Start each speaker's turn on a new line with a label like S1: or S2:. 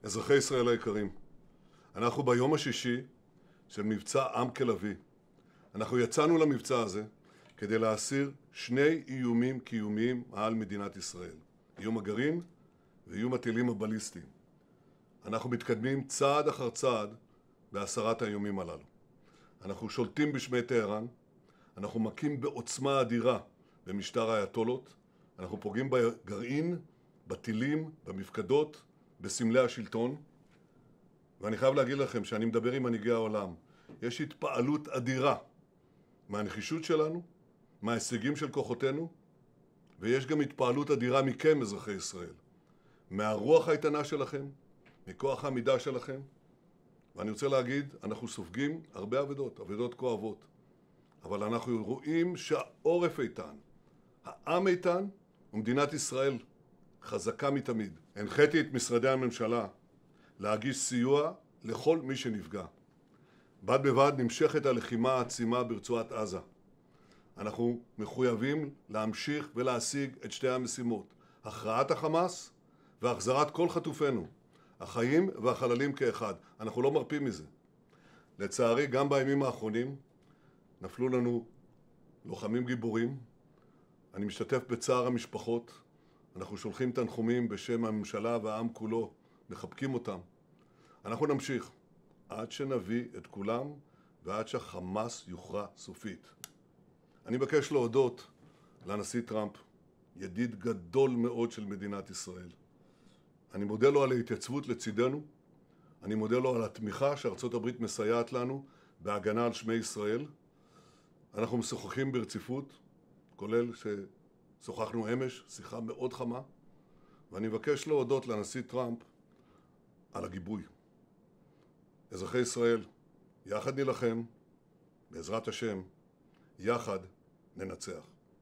S1: אזרחי ישראל היקרים, אנחנו ביום השישי של מבצע עם כלביא. אנחנו יצאנו למבצע הזה כדי להסיר שני איומים קיומיים על מדינת ישראל. איום הגרעין ואיום הטילים הבליסטיים. אנחנו מתקדמים צעד אחר צעד בהסרת האיומים הללו. אנחנו שולטים בשמי טהרן, אנחנו מכים בעוצמה אדירה במשטר האייתולות, אנחנו פוגעים בגרעין, בטילים, במפקדות, בסמלי השלטון, ואני חייב להגיד לכם שאני מדבר עם מנהיגי העולם. יש התפעלות אדירה מהנחישות שלנו, מההישגים של כוחותינו, ויש גם התפעלות אדירה מכם, אזרחי ישראל. מהרוח האיתנה שלכם, מכוח העמידה שלכם. ואני רוצה להגיד, אנחנו סופגים הרבה אבדות כואבות. אבל אנחנו רואים שהעורף איתן, העם איתן, ומדינת ישראל חזקה מתמיד. הנחיתי את משרדי הממשלה להגיש סיוע לכל מי שנפגע. בד בבד נמשכת הלחימה העצימה ברצועת עזה. אנחנו מחויבים להמשיך ולהשיג את שתי המשימות, הכרעת החמאס והחזרת כל חטופינו, החיים והחללים כאחד. אנחנו לא מרפים מזה. לצערי, גם בימים האחרונים נפלו לנו לוחמים גיבורים. אני משתתף בצער המשפחות. אנחנו שולחים תנחומים בשם הממשלה והעם כולו, מחבקים אותם. אנחנו נמשיך עד שנביא את כולם ועד שהחמאס יוכרע סופית. אני מבקש להודות לנשיא טראמפ, ידיד גדול מאוד של מדינת ישראל. אני מודה לו על ההתייצבות לצידנו, אני מודה לו על התמיכה שארצות הברית מסייעת לנו בהגנה על שמי ישראל. אנחנו משוחחים ברציפות, כולל ששוחחנו אמש, שיחה מאוד חמה, ואני מבקש להודות לנשיא טראמפ על הגיבוי. אזרחי ישראל, יחד נילחם, בעזרת השם, יחד ננצח.